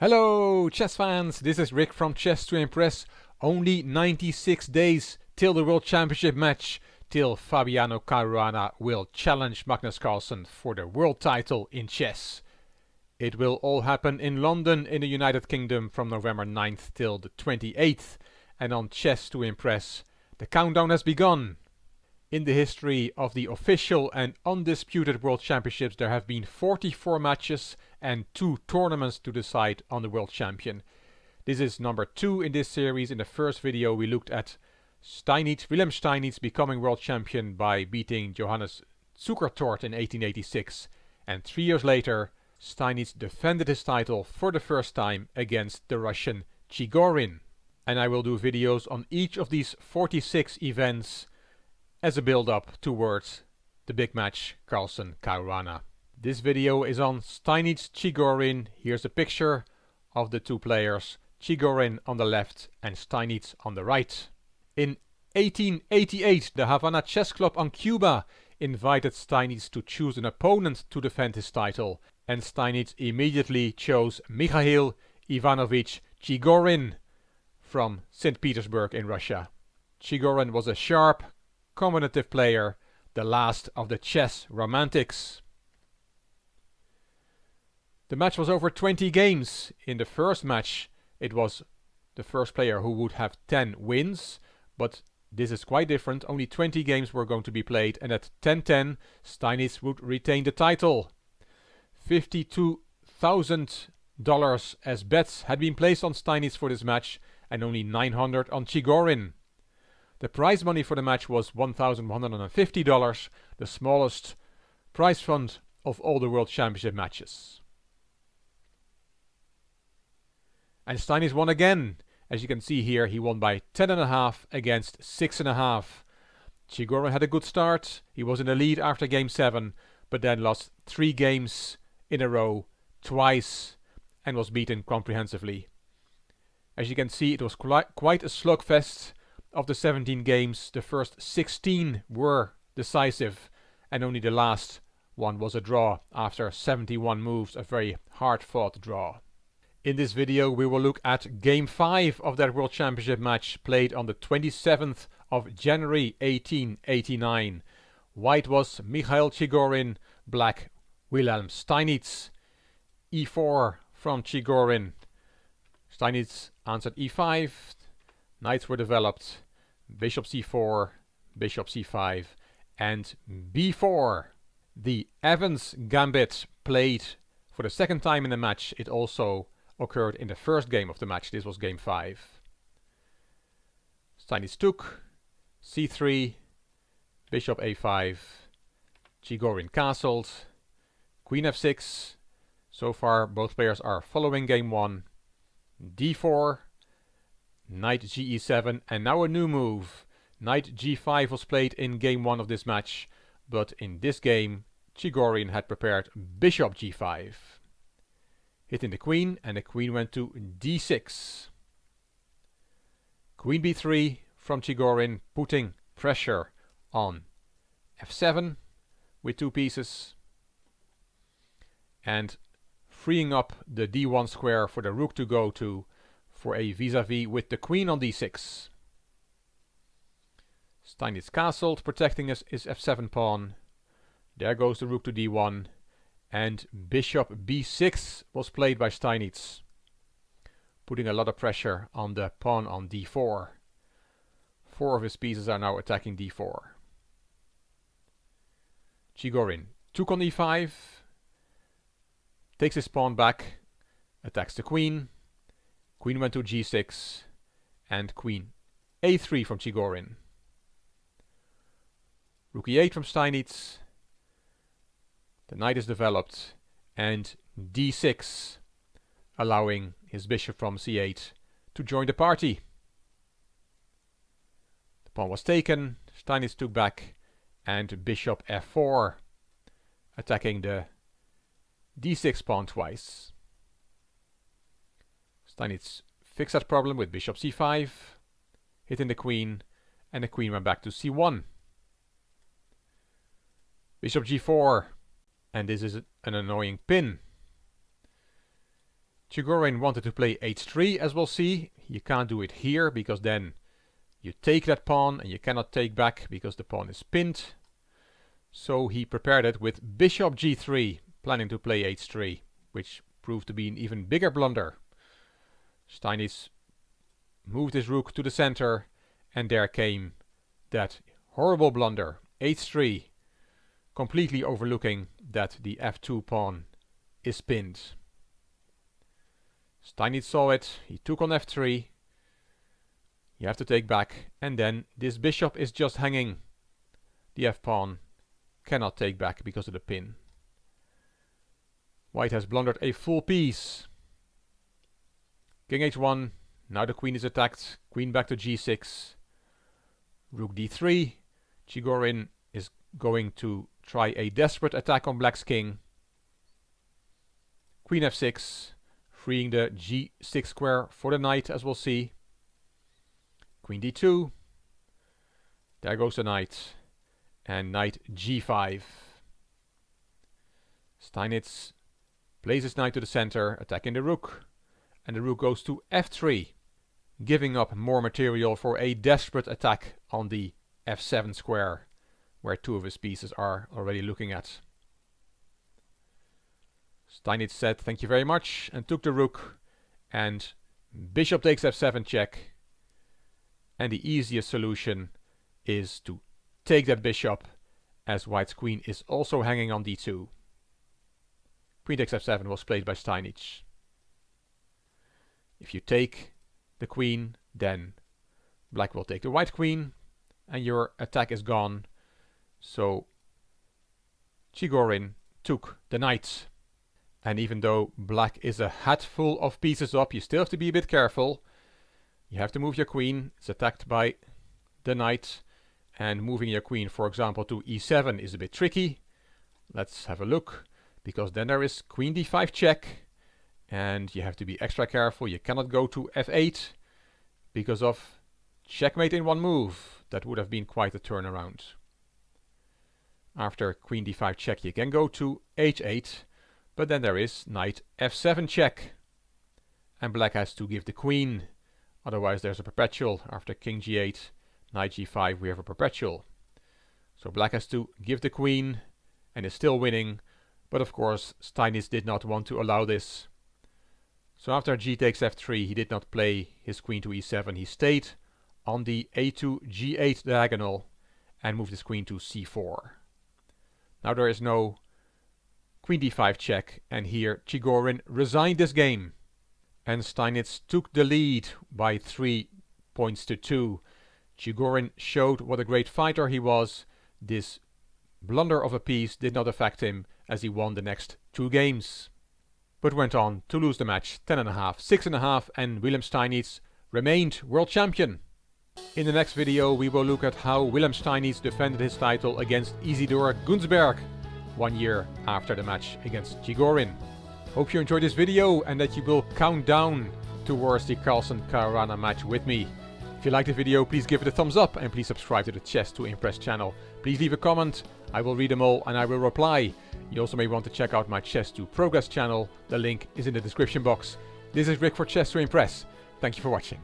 Hello chess fans, this is Rick from Chess to Impress. Only 96 days till the World Championship match, till Fabiano Caruana will challenge Magnus Carlsen for the world title in chess. It will all happen in London in the United Kingdom from November 9th till the 28th, and on Chess to Impress the countdown has begun. In the history of the official and undisputed World Championships there have been 44 matches and 2 tournaments to decide on the World Champion. This is number 2 in this series. In the first video we looked at Wilhelm Steinitz becoming World Champion by beating Johannes Zukertort in 1886, and 3 years later Steinitz defended his title for the first time against the Russian Chigorin. And I will do videos on each of these 46 events as a build-up towards the big match Carlsen-Caruana. This video is on Steinitz-Chigorin. Here's a picture of the two players, Chigorin on the left and Steinitz on the right. In 1888, the Havana Chess Club on Cuba invited Steinitz to choose an opponent to defend his title, and Steinitz immediately chose Mikhail Ivanovich Chigorin from St. Petersburg in Russia. Chigorin was a sharp, combinative player, the last of the chess romantics. The match was over 20 games. In the first match it was the first player who would have 10 wins, but this is quite different. Only 20 games were going to be played, and at 10-10 Steinitz would retain the title. $52,000 as bets had been placed on Steinitz for this match, and only $900 on Chigorin. The prize money for the match was $1,150, the smallest prize fund of all the World Championship matches. And Steinitz won again. As you can see here, he won by 10.5 against 6.5. Chigorin had a good start. He was in the lead after game 7, but then lost 3 games in a row, twice, and was beaten comprehensively. As you can see, it was quite a slugfest. Of the 17 games, the first 16 were decisive, and only the last one was a draw after 71 moves, a very hard-fought draw. In this video we will look at Game 5 of that World Championship match played on the 27th of January 1889. White was Mikhail Chigorin, black Wilhelm Steinitz. e4 from Chigorin. Steinitz answered e5. Knights were developed, bishop c4, bishop c5, and b4. The Evans Gambit played for the second time in the match. It also occurred in the first game of the match. This was game 5. Steinitz took, c3, bishop a5, Chigorin castled, queen f6. So far both players are following game 1, d4, knight ge7, and now a new move. Knight g5 was played in game 1 of this match, but in this game Chigorin had prepared bishop g5. Hitting the queen, and the queen went to d6. Queen b3 from Chigorin, putting pressure on f7 with 2 pieces, and freeing up the d1 square for the rook to go to for a vis-a-vis with the queen on d6. Steinitz castled, protecting his f7 pawn. There goes the rook to d1, and bishop b6 was played by Steinitz, putting a lot of pressure on the pawn on d4. 4 of his pieces are now attacking d4. Chigorin took on e5, takes his pawn back, attacks the queen. Queen went to g6, and queen a3 from Chigorin. Rook e8 from Steinitz. The knight is developed, and d6, allowing his bishop from c8 to join the party. The pawn was taken, Steinitz took back, and bishop f4, attacking the d6 pawn twice. Steinitz fixed that problem with bishop c5, hitting the queen, and the queen went back to c1. Bishop g4, and this is an annoying pin. Chigorin wanted to play h3, as we'll see. You can't do it here, because then you take that pawn, and you cannot take back, because the pawn is pinned. So he prepared it with bishop g3, planning to play h3, which proved to be an even bigger blunder. Steinitz moved his rook to the center, and there came that horrible blunder, h3, completely overlooking that the f2 pawn is pinned. Steinitz saw it, he took on f3, you have to take back, and then this bishop is just hanging. The f-pawn cannot take back because of the pin. White has blundered a full piece. King h1, now the queen is attacked, queen back to g6. Rook d3, Chigorin is going to try a desperate attack on black's king. Queen f6, freeing the g6 square for the knight, as we'll see. Queen d2, there goes the knight, and knight g5. Steinitz plays his knight to the center, attacking the rook, and the rook goes to f3, giving up more material for a desperate attack on the f7 square, where two of his pieces are already looking at. Steinitz said thank you very much and took the rook, and bishop takes f7 check, and the easiest solution is to take that bishop, as white's queen is also hanging on d2. Queen takes f7 was played by Steinitz. If you take the queen, then black will take the white queen, and your attack is gone. So Chigorin took the knight. And even though black is a hatful of pieces up, you still have to be a bit careful. You have to move your queen. It's attacked by the knight, and moving your queen, for example, to e7 is a bit tricky. Let's have a look, because then there is queen d5 check, and you have to be extra careful. You cannot go to f8 because of checkmate in one move. That would have been quite a turnaround. After queen d5 check, you can go to h8, but then there is knight f7 check, and black has to give the queen. Otherwise there's a perpetual. After king g8, knight g5, we have a perpetual. So black has to give the queen and is still winning, but of course Steinitz did not want to allow this. So after g takes f3, he did not play his queen to e7. He stayed on the a2 g8 diagonal and moved his queen to c4. Now there is no queen d5 check, and here Chigorin resigned this game, and Steinitz took the lead by 3 points to 2. Chigorin showed what a great fighter he was. This blunder of a piece did not affect him, as he won the next 2 games, but went on to lose the match 10.5, 6.5, and Wilhelm Steinitz remained world champion. In the next video we will look at how Wilhelm Steinitz defended his title against Isidor Gunsberg 1 year after the match against Chigorin. Hope you enjoyed this video and that you will count down towards the Carlsen-Caruana match with me. If you liked the video, please give it a thumbs up and please subscribe to the Chess to Impress channel. Please leave a comment, I will read them all and I will reply. You also may want to check out my Chess to Progress channel, the link is in the description box. This is Rick for Chess to Impress. Thank you for watching.